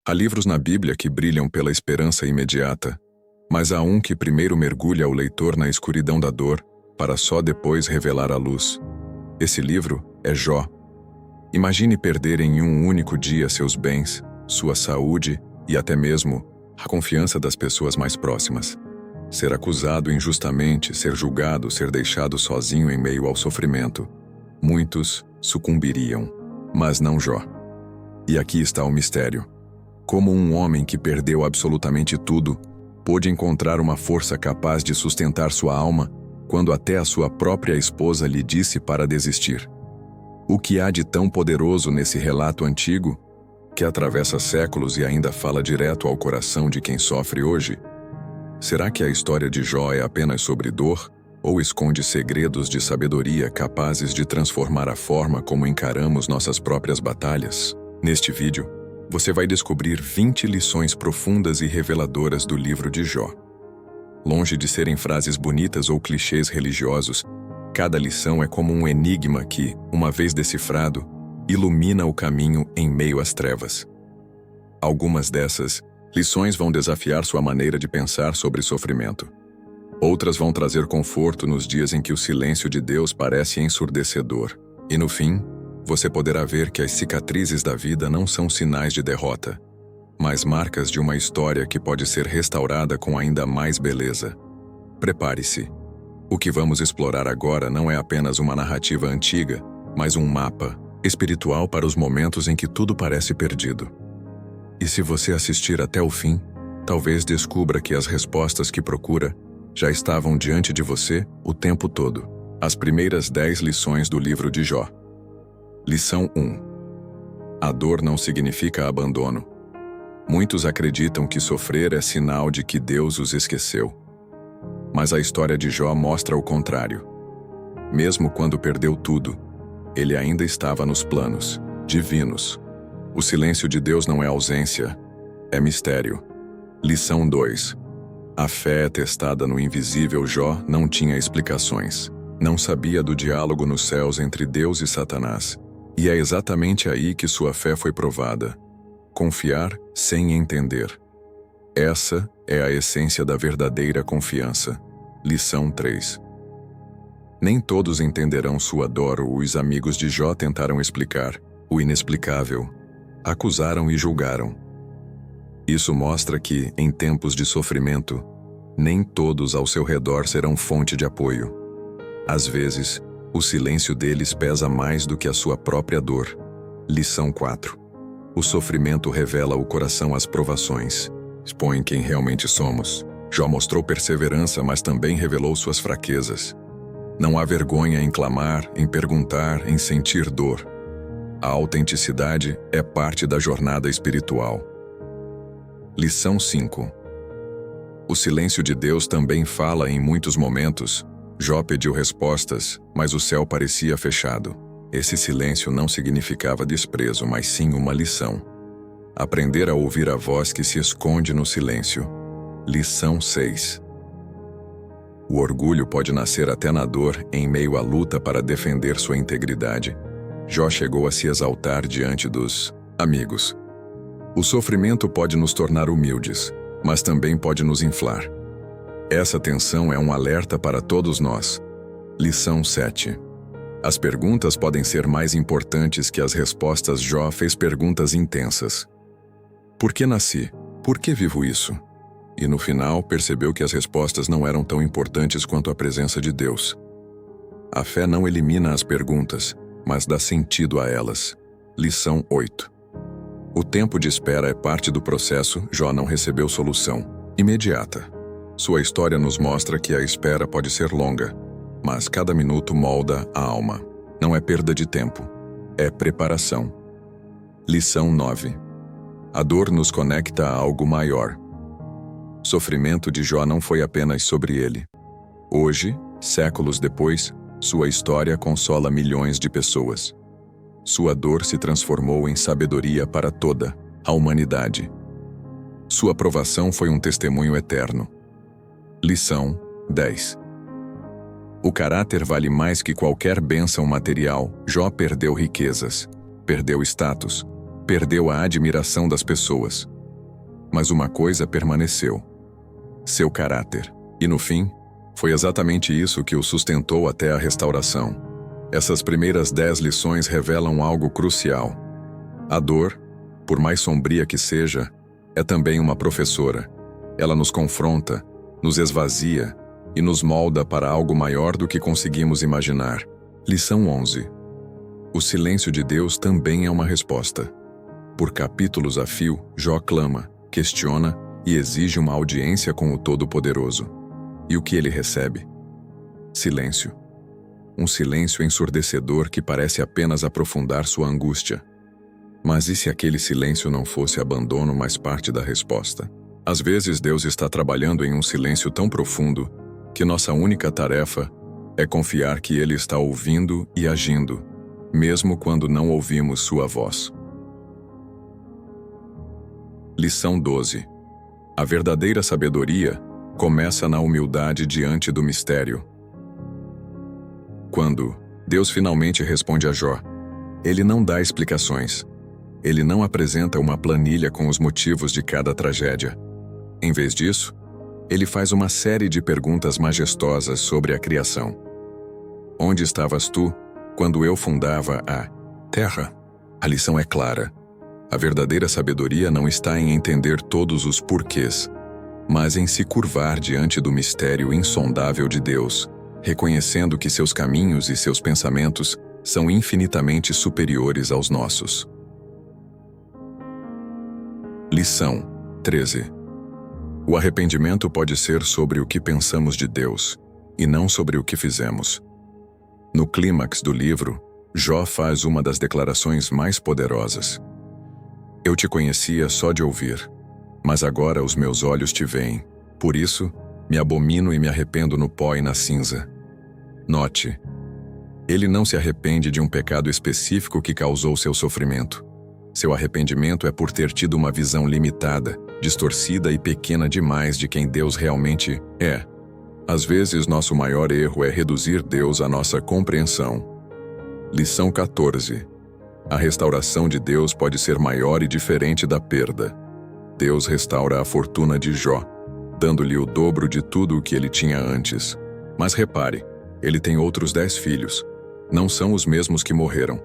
Há livros na Bíblia que brilham pela esperança imediata, mas há um que primeiro mergulha o leitor na escuridão da dor, para só depois revelar a luz. Esse livro é Jó. Imagine perder em um único dia seus bens, sua saúde e até mesmo a confiança das pessoas mais próximas. Ser acusado injustamente, ser julgado, ser deixado sozinho em meio ao sofrimento. Muitos sucumbiriam, mas não Jó. E aqui está o mistério. Como um homem que perdeu absolutamente tudo, pôde encontrar uma força capaz de sustentar sua alma, quando até a sua própria esposa lhe disse para desistir. O que há de tão poderoso nesse relato antigo, que atravessa séculos e ainda fala direto ao coração de quem sofre hoje? Será que a história de Jó é apenas sobre dor, ou esconde segredos de sabedoria capazes de transformar a forma como encaramos nossas próprias batalhas? Neste vídeo, você vai descobrir 20 lições profundas e reveladoras do livro de Jó. Longe de serem frases bonitas ou clichês religiosos, cada lição é como um enigma que, uma vez decifrado, ilumina o caminho em meio às trevas. Algumas dessas lições vão desafiar sua maneira de pensar sobre sofrimento. Outras vão trazer conforto nos dias em que o silêncio de Deus parece ensurdecedor. E no fim, você poderá ver que as cicatrizes da vida não são sinais de derrota, mas marcas de uma história que pode ser restaurada com ainda mais beleza. Prepare-se. O que vamos explorar agora não é apenas uma narrativa antiga, mas um mapa espiritual para os momentos em que tudo parece perdido. E se você assistir até o fim, talvez descubra que as respostas que procura já estavam diante de você o tempo todo. As primeiras 10 lições do livro de Jó. Lição 1. A dor não significa abandono. Muitos acreditam que sofrer é sinal de que Deus os esqueceu. Mas a história de Jó mostra o contrário. Mesmo quando perdeu tudo, ele ainda estava nos planos divinos. O silêncio de Deus não é ausência, é mistério. Lição 2. A fé é testada no invisível. Jó não tinha explicações. Não sabia do diálogo nos céus entre Deus e Satanás. E é exatamente aí que sua fé foi provada. Confiar sem entender. Essa é a essência da verdadeira confiança. Lição 3. Nem todos entenderão sua dor. Os amigos de Jó tentaram explicar o inexplicável. Acusaram e julgaram. Isso mostra que, em tempos de sofrimento, nem todos ao seu redor serão fonte de apoio. Às vezes, o silêncio deles pesa mais do que a sua própria dor. Lição 4. O sofrimento revela o coração às provações. Expõe quem realmente somos. Jó mostrou perseverança, mas também revelou suas fraquezas. Não há vergonha em clamar, em perguntar, em sentir dor. A autenticidade é parte da jornada espiritual. Lição 5. O silêncio de Deus também fala em muitos momentos. Jó pediu respostas, mas o céu parecia fechado. Esse silêncio não significava desprezo, mas sim uma lição. Aprender a ouvir a voz que se esconde no silêncio. Lição 6. O orgulho pode nascer até na dor, em meio à luta para defender sua integridade. Jó chegou a se exaltar diante dos amigos. O sofrimento pode nos tornar humildes, mas também pode nos inflar. Essa tensão é um alerta para todos nós. Lição 7. As perguntas podem ser mais importantes que as respostas. Jó fez perguntas intensas. Por que nasci? Por que vivo isso? E no final percebeu que as respostas não eram tão importantes quanto a presença de Deus. A fé não elimina as perguntas, mas dá sentido a elas. Lição 8. O tempo de espera é parte do processo. Jó não recebeu solução imediata. Sua história nos mostra que a espera pode ser longa, mas cada minuto molda a alma. Não é perda de tempo, é preparação. Lição 9. A dor nos conecta a algo maior. O sofrimento de Jó não foi apenas sobre ele. Hoje, séculos depois, sua história consola milhões de pessoas. Sua dor se transformou em sabedoria para toda a humanidade. Sua provação foi um testemunho eterno. Lição 10. O caráter vale mais que qualquer bênção material. Jó perdeu riquezas, perdeu status, perdeu a admiração das pessoas, Mas uma coisa permaneceu: seu caráter. E no fim, foi exatamente isso que o sustentou até a restauração. Essas primeiras 10 lições revelam algo crucial. A dor, por mais sombria que seja, é também uma professora. Ela nos confronta, nos esvazia e nos molda para algo maior do que conseguimos imaginar. Lição 11. O silêncio de Deus também é uma resposta. Por capítulos a fio, Jó clama, questiona e exige uma audiência com o Todo-Poderoso. E o que ele recebe? Silêncio. Um silêncio ensurdecedor que parece apenas aprofundar sua angústia. Mas e se aquele silêncio não fosse abandono, mas parte da resposta? Às vezes Deus está trabalhando em um silêncio tão profundo que nossa única tarefa é confiar que Ele está ouvindo e agindo, mesmo quando não ouvimos sua voz. Lição 12. A verdadeira sabedoria começa na humildade diante do mistério. Quando Deus finalmente responde a Jó, Ele não dá explicações. Ele não apresenta uma planilha com os motivos de cada tragédia. Em vez disso, Ele faz uma série de perguntas majestosas sobre a criação. Onde estavas tu quando eu fundava a terra? A lição é clara. A verdadeira sabedoria não está em entender todos os porquês, mas em se curvar diante do mistério insondável de Deus, reconhecendo que seus caminhos e seus pensamentos são infinitamente superiores aos nossos. Lição 13. O arrependimento pode ser sobre o que pensamos de Deus, e não sobre o que fizemos. No clímax do livro, Jó faz uma das declarações mais poderosas. Eu te conhecia só de ouvir, mas agora os meus olhos te veem. Por isso, me abomino e me arrependo no pó e na cinza. Note, ele não se arrepende de um pecado específico que causou seu sofrimento. Seu arrependimento é por ter tido uma visão limitada, distorcida e pequena demais de quem Deus realmente é. Às vezes, nosso maior erro é reduzir Deus à nossa compreensão. Lição 14. A restauração de Deus pode ser maior e diferente da perda. Deus restaura a fortuna de Jó, dando-lhe o dobro de tudo o que ele tinha antes. Mas repare, ele tem outros 10 filhos. Não são os mesmos que morreram.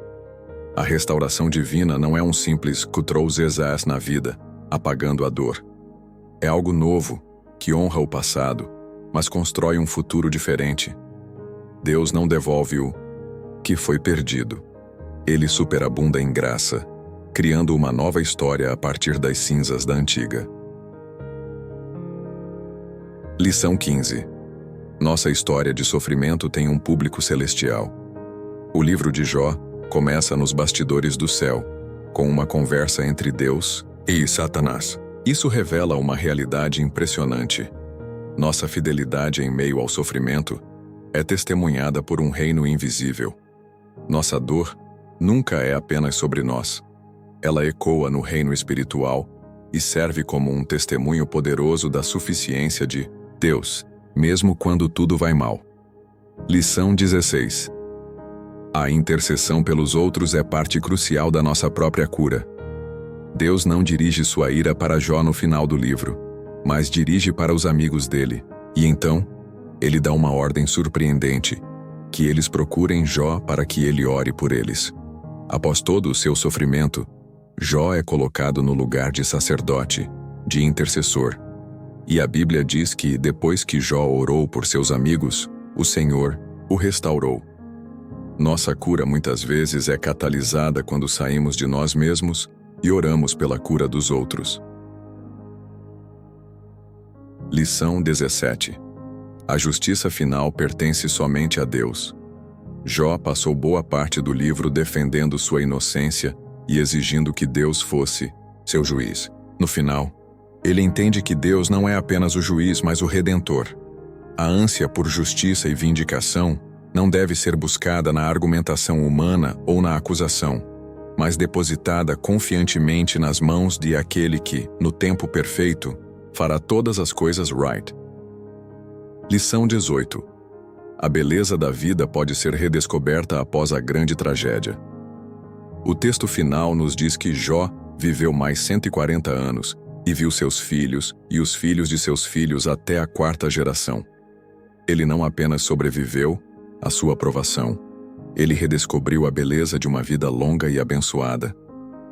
A restauração divina não é um simples Ctrl+Z na vida, apagando a dor. É algo novo, que honra o passado, mas constrói um futuro diferente. Deus não devolve o que foi perdido. Ele superabunda em graça, criando uma nova história a partir das cinzas da antiga. Lição 15. Nossa história de sofrimento tem um público celestial. O livro de Jó começa nos bastidores do céu, com uma conversa entre Deus e Satanás. Isso revela uma realidade impressionante. Nossa fidelidade em meio ao sofrimento é testemunhada por um reino invisível. Nossa dor nunca é apenas sobre nós. Ela ecoa no reino espiritual e serve como um testemunho poderoso da suficiência de Deus, mesmo quando tudo vai mal. Lição 16. A intercessão pelos outros é parte crucial da nossa própria cura. Deus não dirige sua ira para Jó no final do livro, mas dirige para os amigos dele. E então, ele dá uma ordem surpreendente, que eles procurem Jó para que ele ore por eles. Após todo o seu sofrimento, Jó é colocado no lugar de sacerdote, de intercessor. E a Bíblia diz que, depois que Jó orou por seus amigos, o Senhor o restaurou. Nossa cura muitas vezes é catalisada quando saímos de nós mesmos e oramos pela cura dos outros. Lição 17. A justiça final pertence somente a Deus. Jó passou boa parte do livro defendendo sua inocência e exigindo que Deus fosse seu juiz. No final, ele entende que Deus não é apenas o juiz, mas o redentor. A ânsia por justiça e vindicação não deve ser buscada na argumentação humana ou na acusação, mas depositada confiantemente nas mãos de aquele que, no tempo perfeito, fará todas as coisas right. Lição 18. A beleza da vida pode ser redescoberta após a grande tragédia. O texto final nos diz que Jó viveu mais 140 anos e viu seus filhos e os filhos de seus filhos até a 4ª geração. Ele não apenas sobreviveu à sua provação, ele redescobriu a beleza de uma vida longa e abençoada.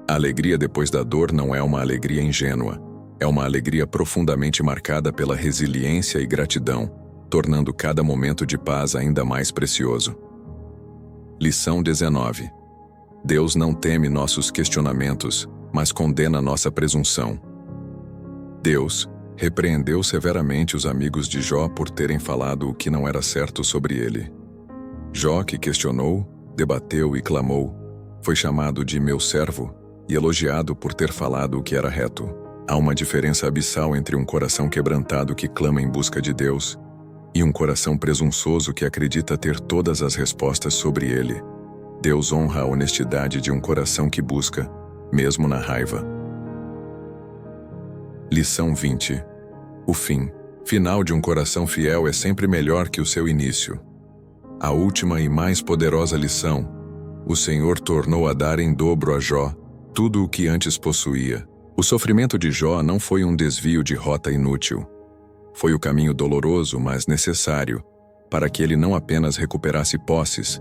A alegria depois da dor não é uma alegria ingênua, é uma alegria profundamente marcada pela resiliência e gratidão, tornando cada momento de paz ainda mais precioso. Lição 19. Deus não teme nossos questionamentos, mas condena nossa presunção. Deus repreendeu severamente os amigos de Jó por terem falado o que não era certo sobre ele. Jó, que questionou, debateu e clamou, foi chamado de meu servo e elogiado por ter falado o que era reto. Há uma diferença abissal entre um coração quebrantado que clama em busca de Deus e um coração presunçoso que acredita ter todas as respostas sobre ele. Deus honra a honestidade de um coração que busca, mesmo na raiva. Lição 20. O fim final de um coração fiel é sempre melhor que o seu início. A última e mais poderosa lição: o Senhor tornou a dar em dobro a Jó tudo o que antes possuía. O sofrimento de Jó não foi um desvio de rota inútil. Foi o caminho doloroso, mas necessário, para que ele não apenas recuperasse posses,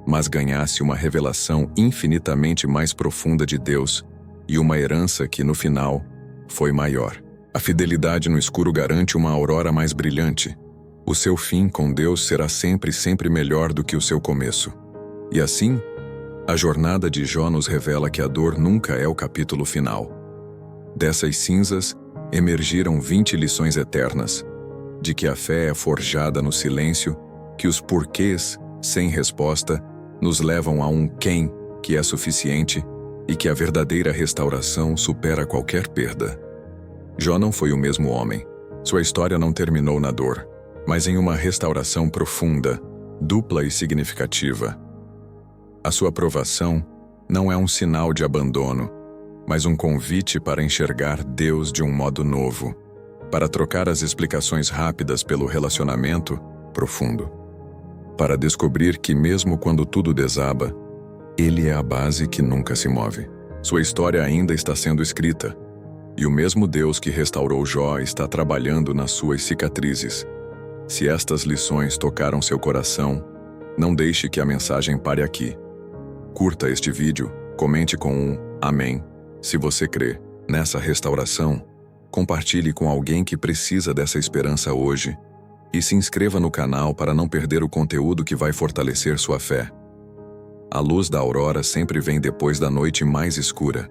mas ganhasse uma revelação infinitamente mais profunda de Deus e uma herança que, no final, foi maior. A fidelidade no escuro garante uma aurora mais brilhante. O seu fim com Deus será sempre melhor do que o seu começo. E assim, a jornada de Jó nos revela que a dor nunca é o capítulo final. Dessas cinzas, emergiram 20 lições eternas, de que a fé é forjada no silêncio, que os porquês, sem resposta, nos levam a um quem que é suficiente e que a verdadeira restauração supera qualquer perda. Jó não foi o mesmo homem. Sua história não terminou na dor, mas em uma restauração profunda, dupla e significativa. A sua provação não é um sinal de abandono, mas um convite para enxergar Deus de um modo novo, para trocar as explicações rápidas pelo relacionamento profundo, para descobrir que mesmo quando tudo desaba, Ele é a base que nunca se move. Sua história ainda está sendo escrita, e o mesmo Deus que restaurou Jó está trabalhando nas suas cicatrizes. Se estas lições tocaram seu coração, não deixe que a mensagem pare aqui. Curta este vídeo, comente com um amém. Se você crê nessa restauração, compartilhe com alguém que precisa dessa esperança hoje e se inscreva no canal para não perder o conteúdo que vai fortalecer sua fé. A luz da aurora sempre vem depois da noite mais escura.